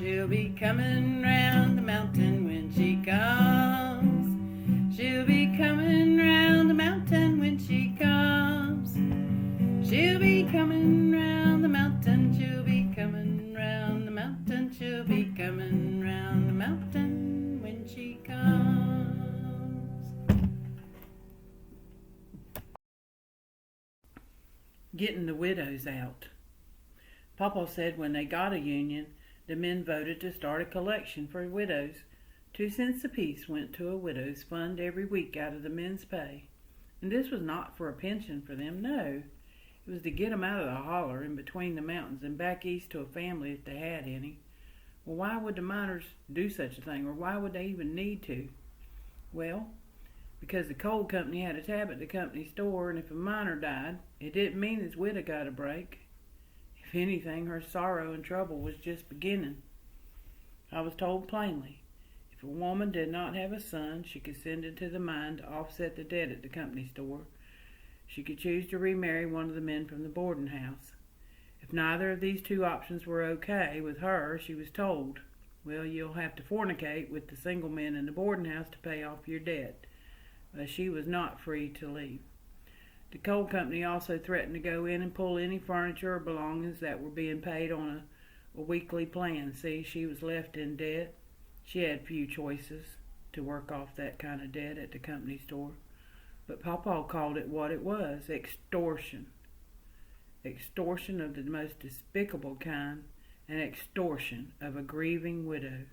She'll be coming round the mountain when she comes. She'll be coming round the mountain when she comes. She'll be coming round the mountain. She'll be coming round the mountain. She'll be coming round the mountain when she comes. Getting the widows out. Papa said when they got a union, the men voted to start a collection for widows. 2 cents apiece went to a widow's fund every week out of the men's pay. And this was not for a pension for them, no. It was to get them out of the holler in between the mountains and back east to a family if they had any. Well, why would the miners do such a thing, or why would they even need to? Well, because the coal company had a tab at the company store, and if a miner died, it didn't mean his widow got a break. If anything, her sorrow and trouble was just beginning. I was told plainly, if a woman did not have a son, she could send it to the mine to offset the debt at the company store. She could choose to remarry one of the men from the boarding house. If neither of these 2 options were okay with her, she was told, well, you'll have to fornicate with the single men in the boarding house to pay off your debt. But she was not free to leave. The coal company also threatened to go in and pull any furniture or belongings that were being paid on a weekly plan. See, she was left in debt. She had few choices to work off that kind of debt at the company store. But Papa called it what it was, extortion. Extortion of the most despicable kind, and extortion of a grieving widow.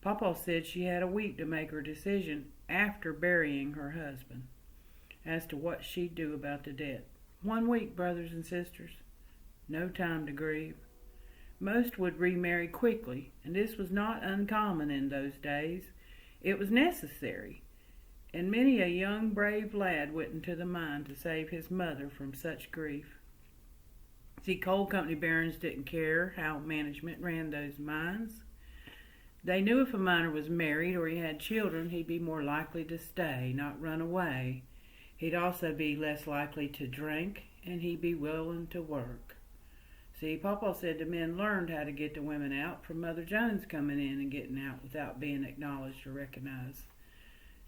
Papa said she had a week to make her decision after burying her husband as to what she'd do about the debt. 1 week, brothers and sisters. No time to grieve. Most would remarry quickly, and this was not uncommon in those days. It was necessary, and many a young brave lad went into the mine to save his mother from such grief. See, coal company barons didn't care how management ran those mines. They knew if a miner was married or he had children, he'd be more likely to stay, not run away. He'd also be less likely to drink, and he'd be willing to work. See, Papa said the men learned how to get the women out from Mother Jones coming in and getting out without being acknowledged or recognized.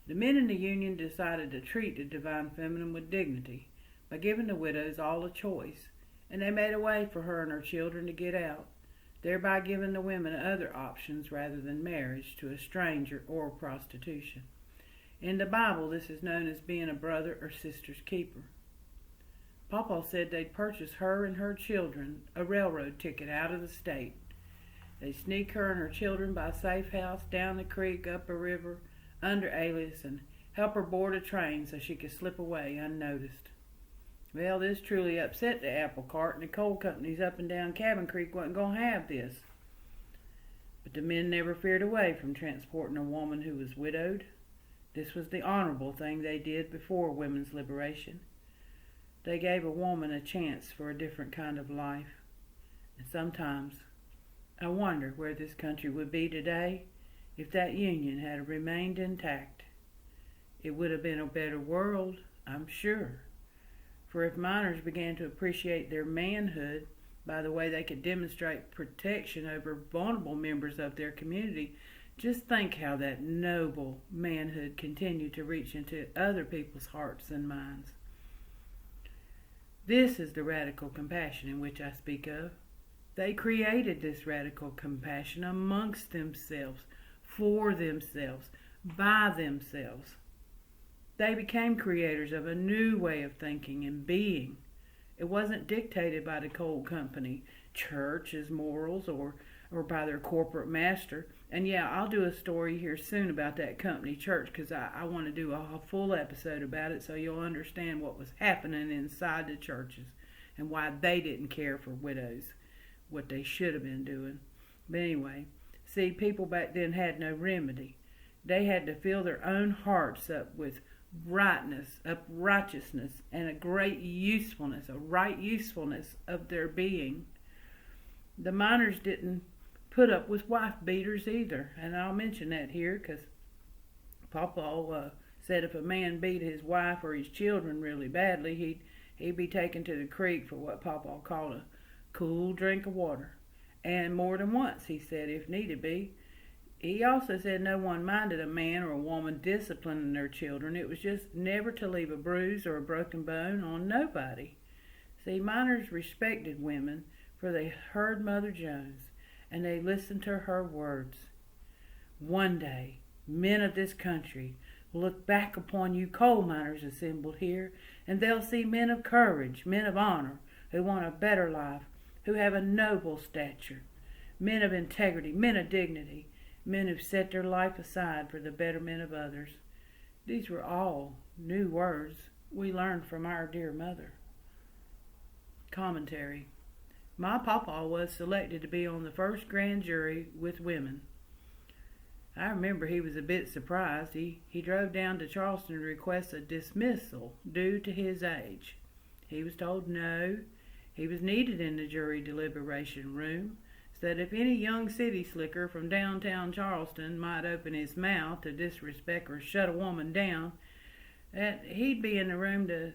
The men in the union decided to treat the divine feminine with dignity by giving the widows all a choice, and they made a way for her and her children to get out, thereby giving the women other options rather than marriage to a stranger or prostitution. In the Bible, this is known as being a brother or sister's keeper. Papa said they'd purchase her and her children a railroad ticket out of the state. They'd sneak her and her children by safe house, down the creek, up a river, under alias, and help her board a train so she could slip away unnoticed. Well, this truly upset the apple cart, and the coal companies up and down Cabin Creek wasn't going to have this. But the men never feared away from transporting a woman who was widowed. This was the honorable thing they did before women's liberation. They gave a woman a chance for a different kind of life. And sometimes I wonder where this country would be today if that union had remained intact. It would have been a better world, I'm sure. For if miners began to appreciate their manhood by the way they could demonstrate protection over vulnerable members of their community, just think how that noble manhood continued to reach into other people's hearts and minds. This is the radical compassion in which I speak of. They created this radical compassion amongst themselves, for themselves, by themselves. They became creators of a new way of thinking and being. It wasn't dictated by the coal company, church's morals, or by their corporate master. And yeah, I'll do a story here soon about that company church, because I want to do a full episode about it so you'll understand what was happening inside the churches and why they didn't care for widows, what they should have been doing. But anyway, see, people back then had no remedy. They had to fill their own hearts up with righteousness, and a right usefulness of their being. The miners didn't put up with wife beaters either, and I'll mention that here because Papa said if a man beat his wife or his children really badly, he'd be taken to the creek for what Papa called a cool drink of water. and more than once, he said, if needed be. He also said no one minded a man or a woman disciplining their children. It was just never to leave a bruise or a broken bone on nobody. See, miners respected women, for they heard Mother Jones, and they listened to her words. One day, men of this country will look back upon you coal miners assembled here, and they'll see men of courage, men of honor, who want a better life, who have a noble stature, men of integrity, men of dignity, men who've set their life aside for the betterment of others. These were all new words we learned from our dear mother. Commentary. My papa was selected to be on the first grand jury with women. I remember he was a bit surprised. He drove down to Charleston to request a dismissal due to his age. He was told no, he was needed in the jury deliberation room, that if any young city slicker from downtown Charleston might open his mouth to disrespect or shut a woman down, that he'd be in the room to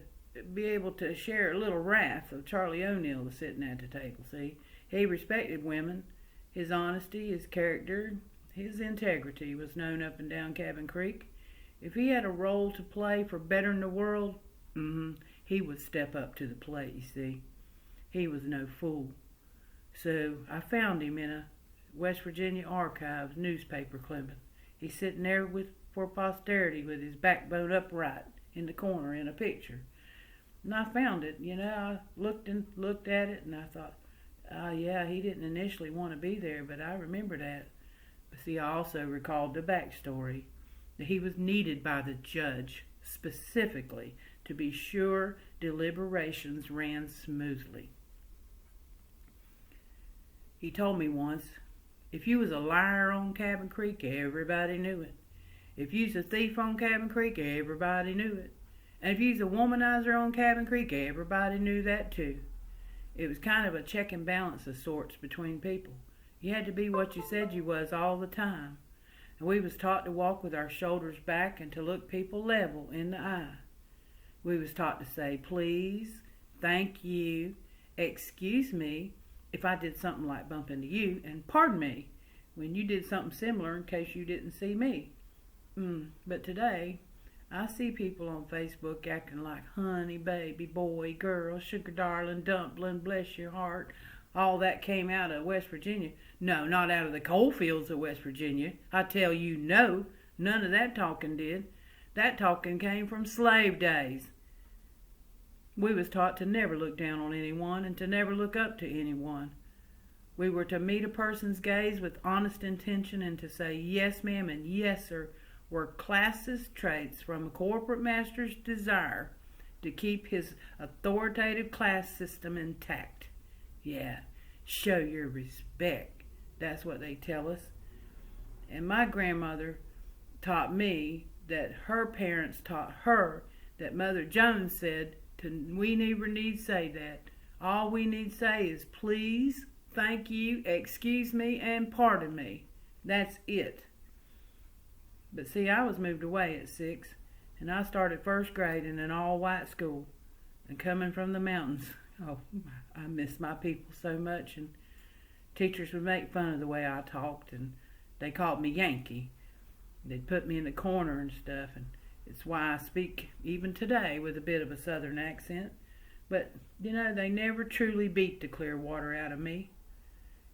be able to share a little wrath of Charlie O'Neill was sitting at the table. See, he respected women. His honesty, his character, his integrity was known up and down Cabin Creek. If he had a role to play for bettering the world, he would step up to the plate, you see. He was no fool. So I found him in a West Virginia Archives newspaper clipping. He's sitting there for posterity with his backbone upright in the corner in a picture. And I found it, I looked at it and I thought, yeah, he didn't initially want to be there, but I remember that. But see, I also recalled the backstory, that he was needed by the judge specifically to be sure deliberations ran smoothly. He told me once, if you was a liar on Cabin Creek, everybody knew it. If you was a thief on Cabin Creek, everybody knew it. And if you was a womanizer on Cabin Creek, everybody knew that too. It was kind of a check and balance of sorts between people. You had to be what you said you was all the time. And we was taught to walk with our shoulders back and to look people level in the eye. We was taught to say please, thank you, excuse me, if I did something like bump into you, and pardon me when you did something similar in case you didn't see me. But today, I see people on Facebook acting like honey, baby, boy, girl, sugar darling, dumpling, bless your heart. All that came out of West Virginia. No, not out of the coalfields of West Virginia. I tell you, no, none of that talking did. That talking came from slave days. We was taught to never look down on anyone and to never look up to anyone. We were to meet a person's gaze with honest intention and to say yes ma'am and yes sir were classist traits from a corporate master's desire to keep his authoritative class system intact. Yeah, show your respect. That's what they tell us. And my grandmother taught me that her parents taught her that Mother Jones said we never need say that. All we need say is please, thank you, excuse me, and pardon me. That's it. But see, I was moved away at 6, and I started first grade in an all-white school. And coming from the mountains, I miss my people so much, and teachers would make fun of the way I talked, and they called me Yankee. They'd put me in the corner and stuff, and it's why I speak even today with a bit of a southern accent. But, they never truly beat the clear water out of me.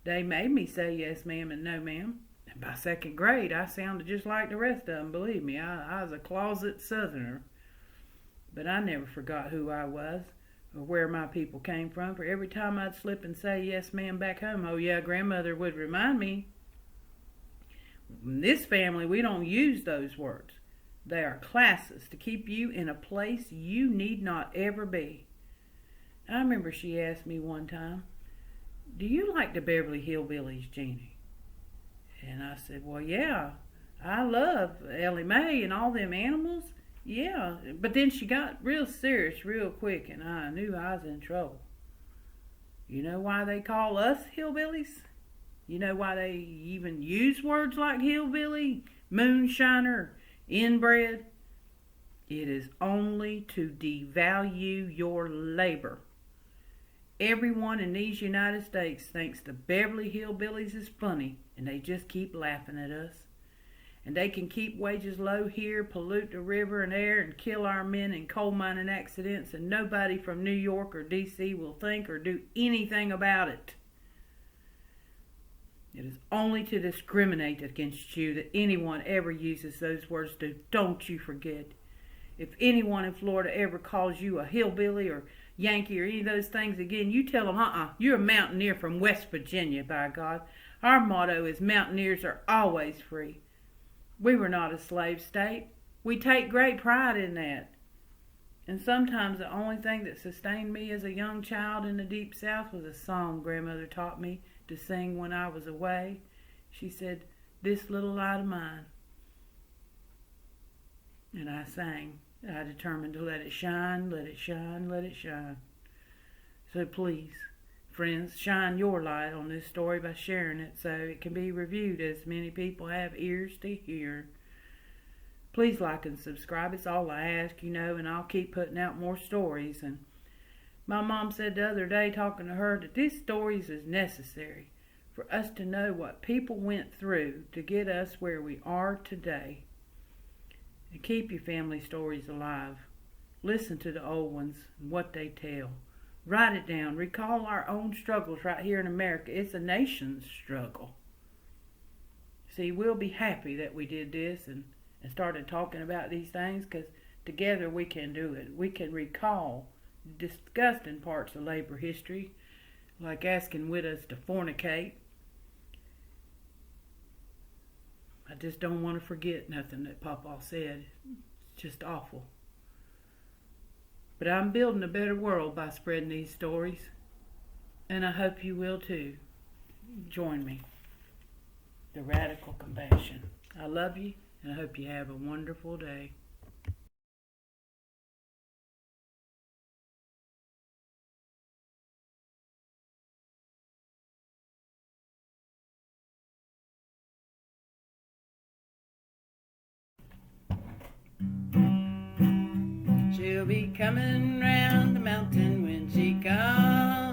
They made me say yes ma'am and no ma'am. And by second grade, I sounded just like the rest of them, believe me. I was a closet southerner. But I never forgot who I was or where my people came from. For every time I'd slip and say yes ma'am back home, oh yeah, grandmother would remind me. In this family, we don't use those words. They are classes to keep you in a place you need not ever be. I remember she asked me one time, do you like the Beverly Hillbillies, Jeannie? And I said, well, yeah, I love Ellie Mae and all them animals. Yeah, but then she got real serious real quick and I knew I was in trouble. You know why they call us hillbillies? You know why they even use words like hillbilly, moonshiner, inbred? It is only to devalue your labor. Everyone in these United States thinks the Beverly Hillbillies is funny, and they just keep laughing at us. And they can keep wages low here, pollute the river and air, and kill our men in coal mining accidents, and nobody from New York or D.C. will think or do anything about it. It is only to discriminate against you that anyone ever uses those words to don't you forget. If anyone in Florida ever calls you a hillbilly or Yankee or any of those things again, you tell them, you're a mountaineer from West Virginia, by God. Our motto is mountaineers are always free. We were not a slave state. We take great pride in that. And sometimes the only thing that sustained me as a young child in the deep South was a song Grandmother taught me to sing when I was away. She said, "This little light of mine." And I sang. I determined to let it shine, let it shine, let it shine. So please, friends, shine your light on this story by sharing it so it can be reviewed as many people have ears to hear. Please like and subscribe. It's all I ask, and I'll keep putting out more stories. And my mom said the other day, talking to her, that these stories is necessary for us to know what people went through to get us where we are today. And keep your family stories alive. Listen to the old ones and what they tell. Write it down. Recall our own struggles right here in America. It's a nation's struggle. See, we'll be happy that we did this and started talking about these things, because together we can do it. We can recall disgusting parts of labor history, like asking widows to fornicate. I just don't want to forget nothing that Papa said. It's just awful. But I'm building a better world by spreading these stories, and I hope you will too. Join me. The Radical Compassion. I love you, and I hope you have a wonderful day. She'll be coming round the mountain when she comes.